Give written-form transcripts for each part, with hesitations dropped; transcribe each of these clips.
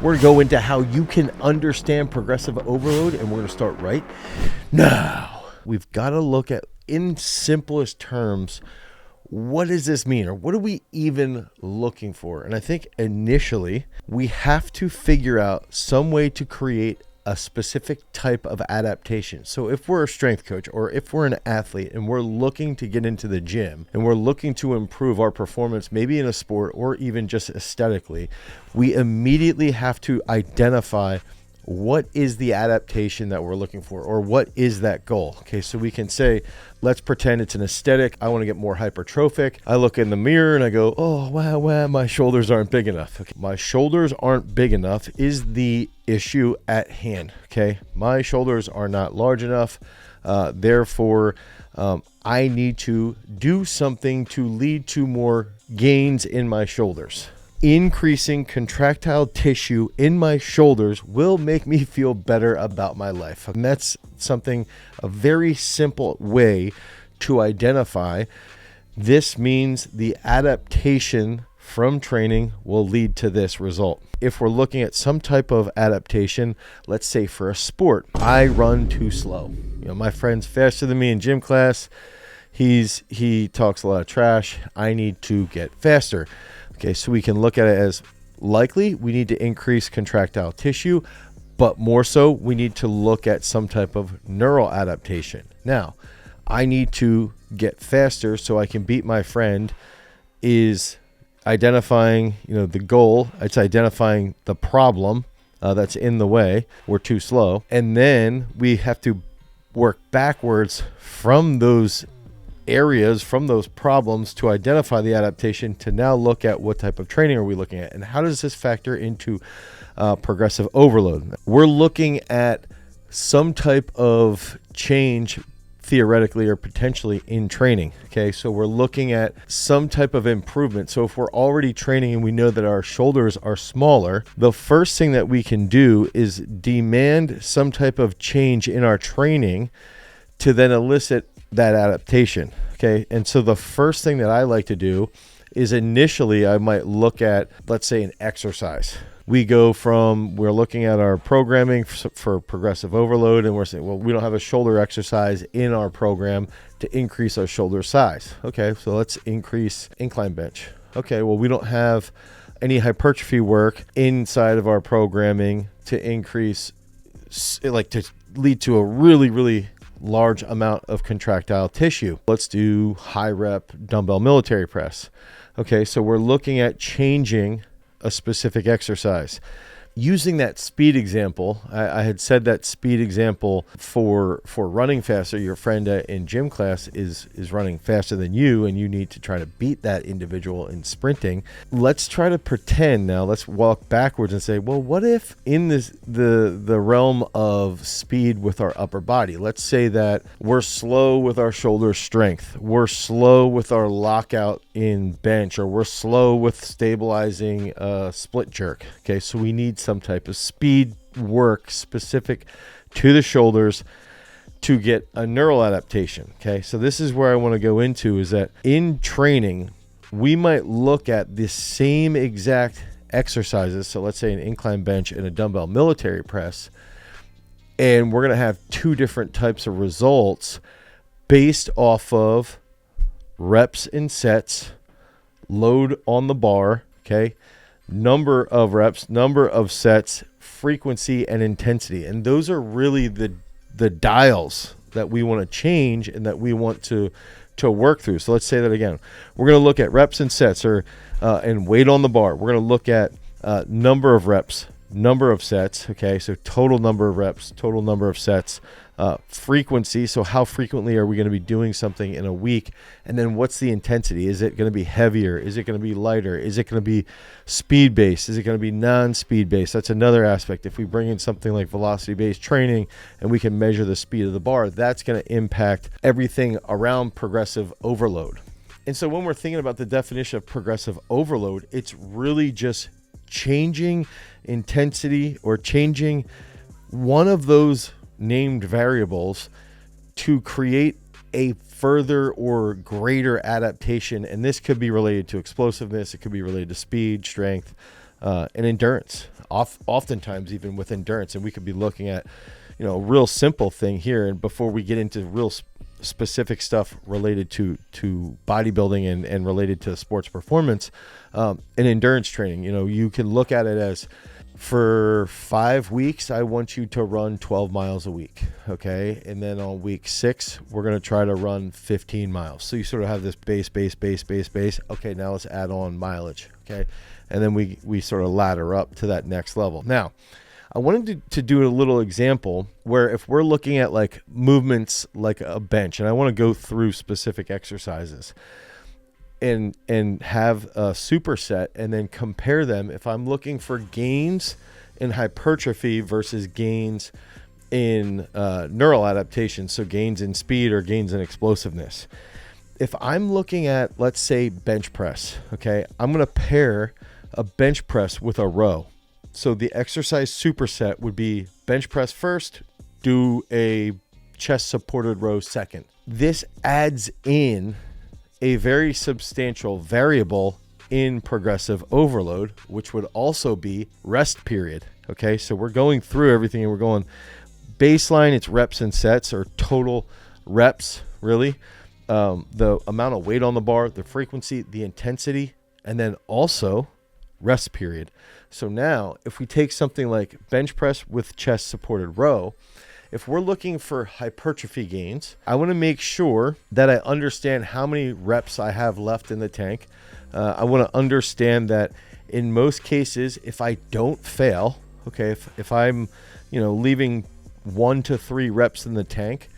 We're going to go into how you can understand progressive overload, and we're going to start right now. We've got to look at, in simplest terms, what does this mean, or what are we even looking for? And I think initially we have to figure out some way to create a specific type of adaptation. So if we're a strength coach, or if we're an athlete and we're looking to get into the gym and we're looking to improve our performance, maybe in a sport or even just aesthetically, we immediately have to identify what is the adaptation that we're looking for, or what is that goal. Okay, so we can say, let's pretend it's an aesthetic. I want to get more hypertrophic. I look in the mirror and I go, oh, wow, my shoulders aren't big enough. Okay, my shoulders aren't big enough is the issue at hand. Okay, my shoulders are not large enough. Therefore, I need to do something to lead to more gains in my shoulders. Increasing contractile tissue in my shoulders will make me feel better about my life. And that's something, a very simple way to identify. This means the adaptation from training will lead to this result. If we're looking at some type of adaptation, let's say for a sport, I run too slow. My friend's faster than me in gym class. He talks a lot of trash. I need to get faster. Okay, so we can look at it as likely we need to increase contractile tissue, but more so we need to look at some type of neural adaptation. Now, I need to get faster so I can beat my friend is identifying, the goal. It's identifying the problem that's in the way. We're too slow. And then we have to work backwards from those areas, from those problems, to identify the adaptation, to now look at what type of training are we looking at, and how does this factor into progressive overload. We're looking at some type of change theoretically or potentially in training. Okay, so we're looking at some type of improvement. So if we're already training and we know that our shoulders are smaller, the first thing that we can do is demand some type of change in our training to then elicit that adaptation. Okay, and so the first thing that I like to do is initially I might look at, let's say, an exercise. We're looking at our programming for progressive overload, and we're saying, well, we don't have a shoulder exercise in our program to increase our shoulder size. Okay, so let's increase incline bench. Okay, well, we don't have any hypertrophy work inside of our programming to increase, to lead to a really, really large amount of contractile tissue. Let's do high rep dumbbell military press. Okay, so we're looking at changing a specific exercise. Using that speed example, I had said that speed example for running faster. Your friend in gym class is running faster than you, and you need to try to beat that individual in sprinting. Let's try to pretend now. Let's walk backwards and say, well, what if in the realm of speed with our upper body? Let's say that we're slow with our shoulder strength, we're slow with our lockout in bench, or we're slow with stabilizing split jerk. Okay, so we need some type of speed work specific to the shoulders to get a neural adaptation. Okay, so this is where I want to go into, is that in training, we might look at the same exact exercises. So let's say an incline bench and a dumbbell military press, and we're going to have two different types of results based off of reps and sets, load on the bar, okay, number of reps, number of sets, frequency, and intensity. And those are really the dials that we want to change and that we want to work through. So let's say that again. We're going to look at reps and sets, and weight on the bar. We're going to look at number of reps, number of sets. Okay, so total number of reps, total number of sets, frequency. So how frequently are we going to be doing something in a week? And then what's the intensity? Is it going to be heavier? Is it going to be lighter? Is it going to be speed based? Is it going to be non-speed based? That's another aspect. If we bring in something like velocity based training and we can measure the speed of the bar, that's going to impact everything around progressive overload. And so when we're thinking about the definition of progressive overload, it's really just changing intensity or changing one of those named variables to create a further or greater adaptation. And this could be related to explosiveness. It could be related to speed, strength, and endurance. Oftentimes, even with endurance, and we could be looking at, a real simple thing here. And before we get into real specific stuff related to bodybuilding and related to sports performance, and endurance training, you can look at it as, for 5 weeks, I want you to run 12 miles a week. Okay. And then on week 6, we're going to try to run 15 miles. So you sort of have this base. Okay. Now let's add on mileage. Okay. And then we sort of ladder up to that next level. Now, I wanted to do a little example where if we're looking at like movements like a bench, and I want to go through specific exercises and have a superset and then compare them. If I'm looking for gains in hypertrophy versus gains in neural adaptation, so gains in speed or gains in explosiveness. If I'm looking at, let's say, bench press, okay, I'm going to pair a bench press with a row. So the exercise superset would be bench press first, do a chest supported row second. This adds in a very substantial variable in progressive overload, which would also be rest period. Okay, so we're going through everything and we're going baseline, it's reps and sets, or total reps, really. The amount of weight on the bar, the frequency, the intensity, and then also rest period. So now if we take something like bench press with chest supported row, if we're looking for hypertrophy gains, I want to make sure that I understand how many reps I have left in the tank. I want to understand that in most cases, if I don't fail, okay, if I'm, leaving 1 to 3 reps in the tank,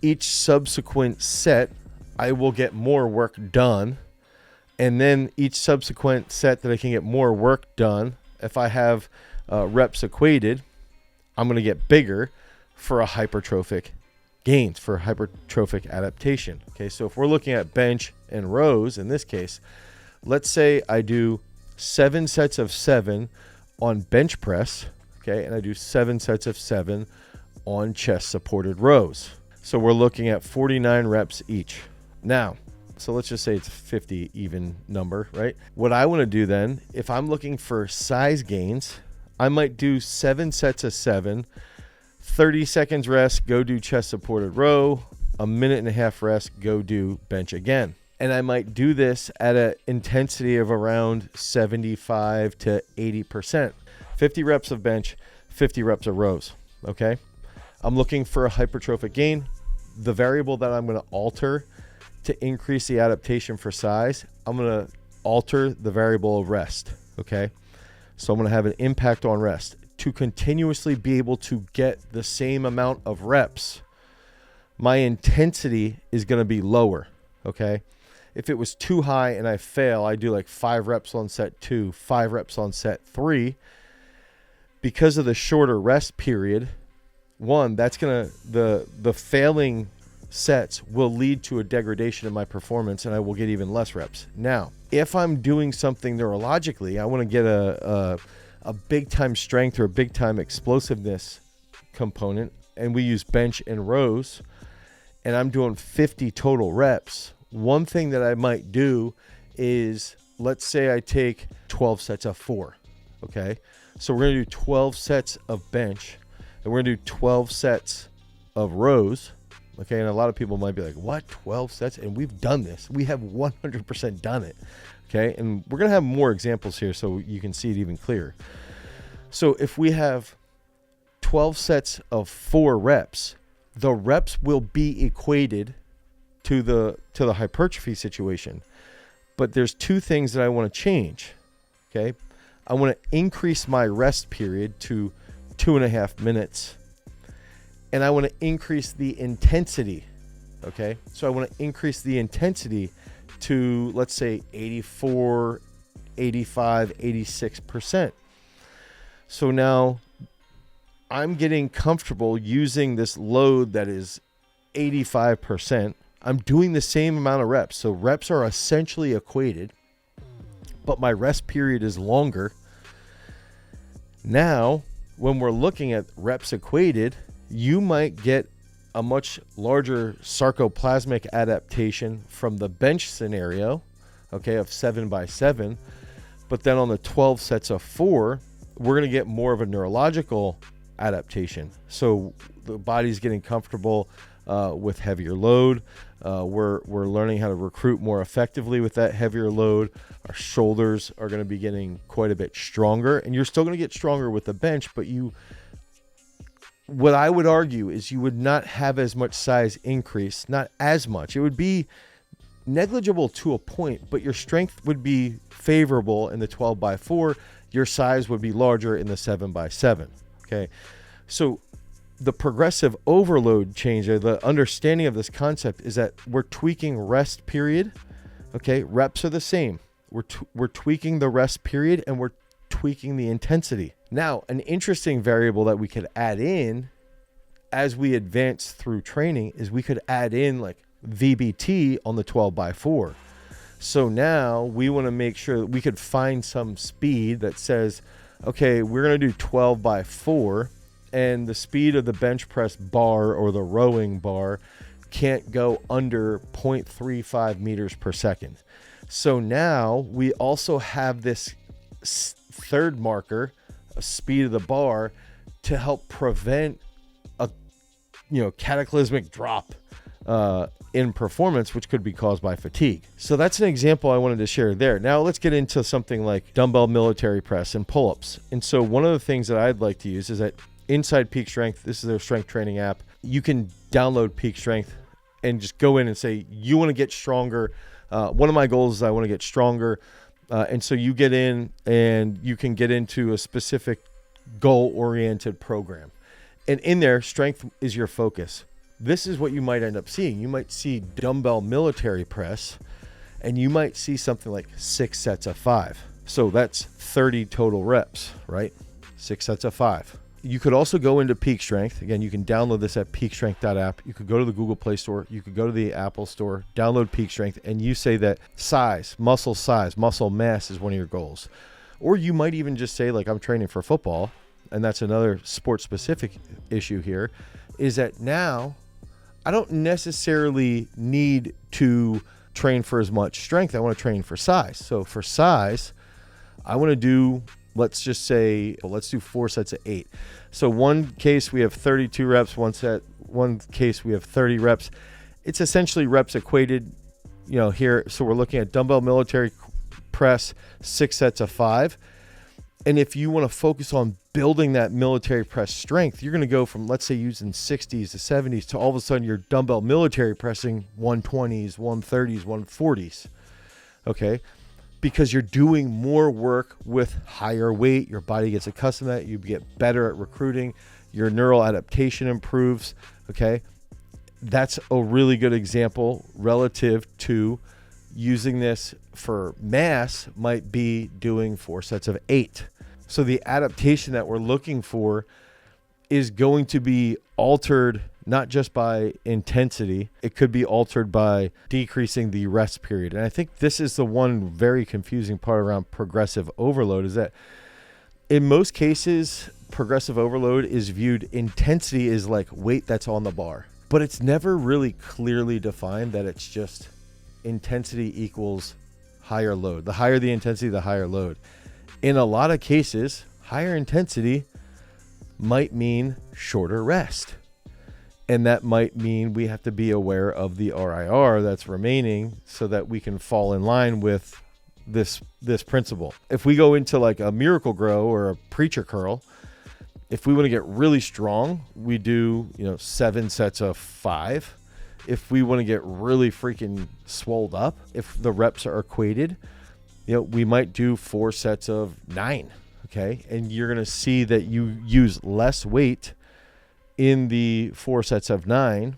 each subsequent set, I will get more work done. And then each subsequent set that I can get more work done, if I have reps equated, I'm going to get bigger for a hypertrophic gains, for hypertrophic adaptation. Okay, so if we're looking at bench and rows in this case, let's say I do 7 sets of 7 on bench press, okay, and I do 7 sets of 7 on chest supported rows. So we're looking at 49 reps each. Now, so let's just say it's a 50 even number, right? What I want to do then, if I'm looking for size gains, I might do 7 sets of 7, 30 seconds rest, go do chest supported row, a minute and a half rest, go do bench again. And I might do this at an intensity of around 75 to 80%. 50 reps of bench, 50 reps of rows, okay? I'm looking for a hypertrophic gain. The variable that I'm going to alter to increase the adaptation for size, I'm going to alter the variable of rest, okay? So I'm going to have an impact on rest. To continuously be able to get the same amount of reps, my intensity is going to be lower, okay? If it was too high and I fail, I do like 5 reps on set 2, 5 reps on set 3. Because of the shorter rest period, that's going to, the failing sets will lead to a degradation in my performance and I will get even less reps. Now, if I'm doing something neurologically, I want to get a big time strength or a big time explosiveness component, and we use bench and rows, and I'm doing 50 total reps. One thing that I might do is, let's say I take 12 sets of 4. Okay. So we're going to do 12 sets of bench and we're going to do 12 sets of rows. Okay. And a lot of people might be like, what, 12 sets? And we've done this. We have 100% done it. Okay. And we're going to have more examples here so you can see it even clearer. So if we have 12 sets of 4 reps, the reps will be equated to the hypertrophy situation. But there's 2 things that I want to change. Okay. I want to increase my rest period to 2.5 minutes. And I want to increase the intensity. Okay. So I want to increase the intensity to, let's say, 84, 85, 86%. So now I'm getting comfortable using this load that is 85%. I'm doing the same amount of reps. So reps are essentially equated, but my rest period is longer. Now, when we're looking at reps equated, you might get a much larger sarcoplasmic adaptation from the bench scenario, okay, of 7 by 7. But then on the 12 sets of 4, we're going to get more of a neurological adaptation. So the body's getting comfortable with heavier load. We're learning how to recruit more effectively with that heavier load. Our shoulders are going to be getting quite a bit stronger, and you're still going to get stronger with the bench, but what I would argue is you would not have as much size increase, not as much. It would be negligible to a point, but your strength would be favorable in the 12x4. Your size would be larger in the 7x7. Okay. So the progressive overload change, or the understanding of this concept, is that we're tweaking rest period. Okay. Reps are the same. We're tweaking the rest period, and we're tweaking the intensity. Now, an interesting variable that we could add in as we advance through training is we could add in like VBT on the 12x4. So now we want to make sure that we could find some speed that says, okay, we're going to do 12x4, and the speed of the bench press bar or the rowing bar can't go under 0.35 meters per second. So now we also have this third marker, speed of the bar, to help prevent a cataclysmic drop in performance, which could be caused by fatigue. So that's an example I wanted to share there. Now let's get into something like dumbbell military press and pull-ups. And so one of the things that I'd like to use is that inside Peak Strength, this is their strength training app. You can download Peak Strength and just go in and say, you want to get stronger. One of my goals is I want to get stronger. And so you get in and you can get into a specific goal-oriented program. And in there, strength is your focus. This is what you might end up seeing. You might see dumbbell military press, and you might see something like 6 sets of 5. So that's 30 total reps, right? 6 sets of 5. You could also go into Peak Strength. Again, you can download this at peakstrength.app. You could go to the Google Play Store. You could go to the Apple Store, download Peak Strength, and you say that size, muscle mass is one of your goals. Or you might even just say, like, I'm training for football, and that's another sport-specific issue here, is that now I don't necessarily need to train for as much strength. I want to train for size. So for size, I want to do, let's just say, let's do 4 sets of 8. So one case we have 32 reps, one case we have 30 reps. It's essentially reps equated, here. So we're looking at dumbbell military press, 6 sets of 5. And if you want to focus on building that military press strength, you're going to go from, let's say, using 60s to 70s to all of a sudden you're dumbbell military pressing 120s, 130s, 140s. Okay. Because you're doing more work with higher weight. Your body gets accustomed to that. You get better at recruiting. Your neural adaptation improves. Okay. That's a really good example relative to using this for mass might be doing 4 sets of 8. So the adaptation that we're looking for is going to be altered not just by intensity. It could be altered by decreasing the rest period. And I think this is the one very confusing part around progressive overload, is that in most cases, progressive overload is viewed, intensity is like weight that's on the bar, but it's never really clearly defined that it's just intensity equals higher load. The higher the intensity, the higher load. In a lot of cases, higher intensity might mean shorter rest. And that might mean we have to be aware of the RIR that's remaining so that we can fall in line with this principle. If we go into like a Miracle Grow or a Preacher Curl, if we want to get really strong, we do, 7 sets of 5. If we want to get really freaking swolled up, if the reps are equated, we might do 4 sets of 9. Okay. And you're going to see that you use less weight in the 4 sets of 9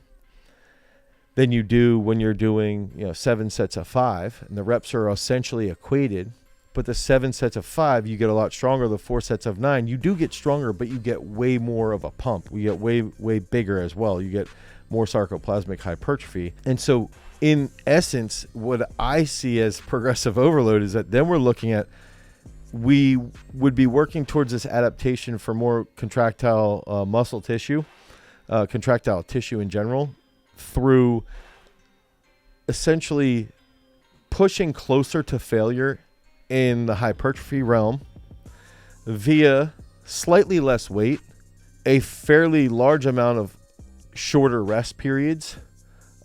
than you do when you're doing, 7 sets of 5, and the reps are essentially equated. But the 7 sets of 5, you get a lot stronger. The 4 sets of 9, you do get stronger, but you get way more of a pump. We get way bigger as well. You get more sarcoplasmic hypertrophy. And so in essence, what I see as progressive overload is that then we're looking at, we would be working towards this adaptation for more contractile muscle tissue, contractile tissue in general, through essentially pushing closer to failure in the hypertrophy realm via slightly less weight, a fairly large amount of shorter rest periods,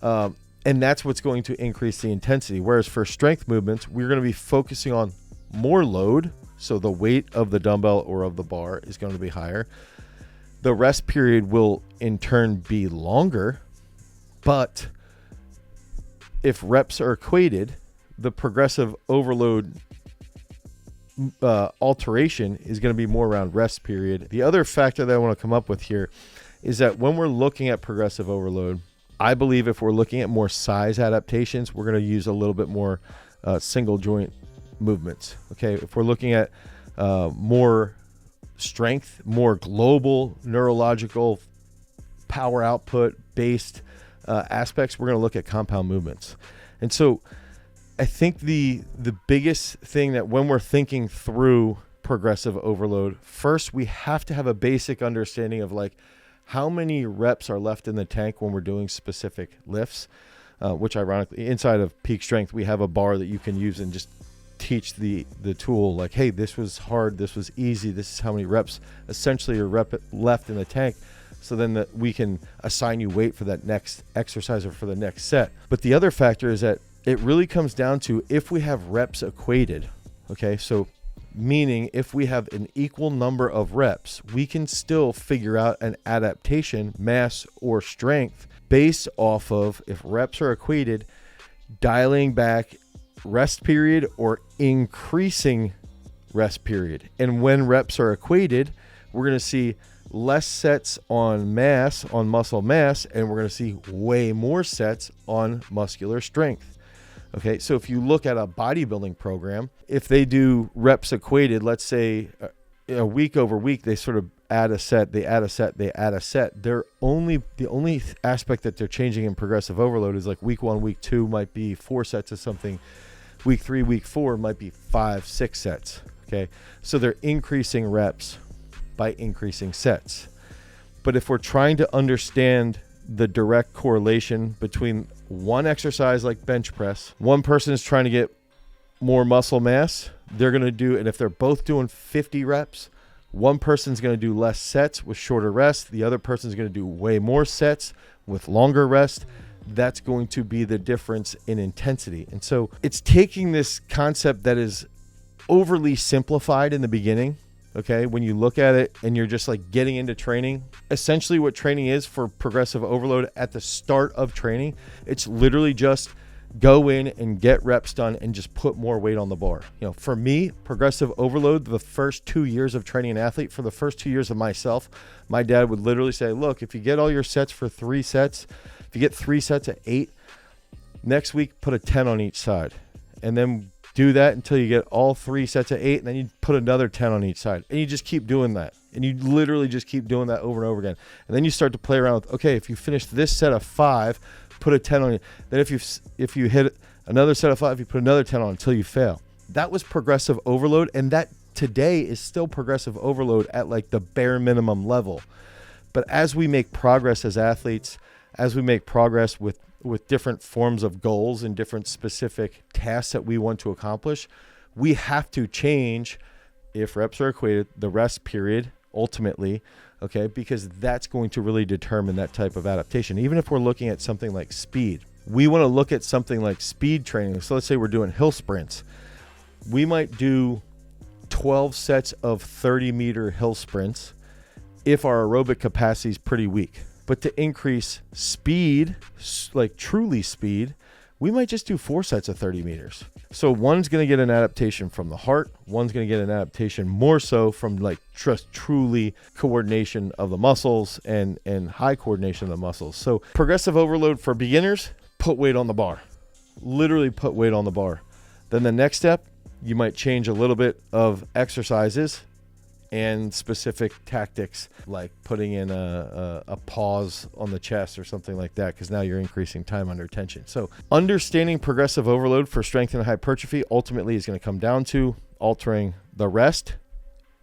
and that's what's going to increase the intensity. Whereas for strength movements, we're going to be focusing on more load, so the weight of the dumbbell or of the bar is going to be higher. The rest period will in turn be longer, but if reps are equated, the progressive overload alteration is going to be more around rest period. The other factor that I want to come up with here is that when we're looking at progressive overload, I believe if we're looking at more size adaptations, we're going to use a little bit more single joint movements. Okay, if we're looking at more strength, more global neurological power output based aspects, we're going to look at compound movements. And so I think the biggest thing that when we're thinking through progressive overload, first we have to have a basic understanding of like how many reps are left in the tank when we're doing specific lifts, which ironically inside of peak strength, we have a bar that you can use and just teach the tool like, hey, this was hard, this was easy, this is how many reps essentially are left in the tank. So then that we can assign you weight for that next exercise or for the next set. But the other factor is that it really comes down to if we have reps equated, okay? So meaning if we have an equal number of reps, we can still figure out an adaptation, mass or strength based off of, if reps are equated, dialing back rest period or increasing rest period. And when reps are equated, we're going to see less sets on mass, on muscle mass, and we're going to see way more sets on muscular strength. Okay, so if you look at a bodybuilding program, if they do reps equated, let's say week over week, they sort of add a set, they add a set, they add a set. The only aspect that they're changing in progressive overload is like week 1, week 2 might be 4 sets of something. Week 3, week 4 might be 5, 6 sets. Okay, so they're increasing reps by increasing sets. But if we're trying to understand the direct correlation between one exercise like bench press, one person is trying to get more muscle mass, they're going to do, and if they're both doing 50 reps, one person's going to do less sets with shorter rest, the other person's going to do way more sets with longer rest. That's going to be the difference in intensity. And so it's taking this concept that is overly simplified in the beginning. Okay, when you look at it and you're just like getting into training, essentially what training is for progressive overload at the start of training, it's literally just go in and get reps done and just put more weight on the bar. You know, for me, progressive overload, the first 2 years of training an athlete, for the first 2 years of myself, my dad would literally say, look, if you get all your sets for 3 sets, if you get 3 sets at 8, next week put a 10 on each side. And then do that until you get all 3 sets of 8, and then you put another 10 on each side. And you just keep doing that. And you literally just keep doing that over and over again. And then you start to play around with, okay, if you finish this set of 5, put a 10 on it. Then if you hit another set of 5, you put another 10 on until you fail. That was progressive overload, and that today is still progressive overload at like the bare minimum level. But as we make progress as athletes, as we make progress with different forms of goals and different specific tasks that we want to accomplish, we have to change, if reps are equated, the rest period ultimately, okay, because that's going to really determine that type of adaptation. Even if we're looking at something like speed, we want to look at something like speed training. So let's say we're doing hill sprints. We might do 12 sets of 30-meter hill sprints if our aerobic capacity is pretty weak. But to increase speed, like truly speed, we might just do 4 sets of 30 meters. So one's going to get an adaptation from the heart. One's going to get an adaptation more so from like truly coordination of the muscles and high coordination of the muscles. So progressive overload for beginners, put weight on the bar. Literally put weight on the bar. Then the next step, you might change a little bit of exercises and specific tactics, like putting in a pause on the chest or something like that, because now you're increasing time under tension. So understanding progressive overload for strength and hypertrophy ultimately is going to come down to altering the rest,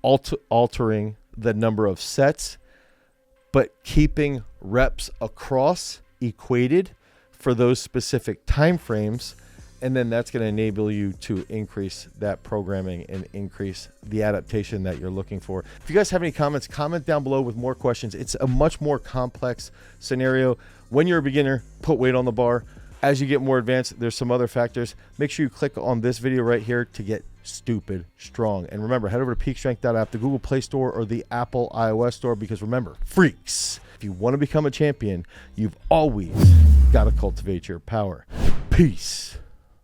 altering the number of sets, but keeping reps across equated for those specific time frames, And then that's going to enable you to increase that programming and increase the adaptation that you're looking for. If you guys have any comments, comment down below with more questions. It's a much more complex scenario. When you're a beginner, put weight on the bar. As you get more advanced, there's some other factors. Make sure you click on this video right here to get stupid strong. And remember, head over to peakstrength.app, the Google Play Store or the Apple iOS Store, because remember, freaks, if you want to become a champion, you've always got to cultivate your power. Peace.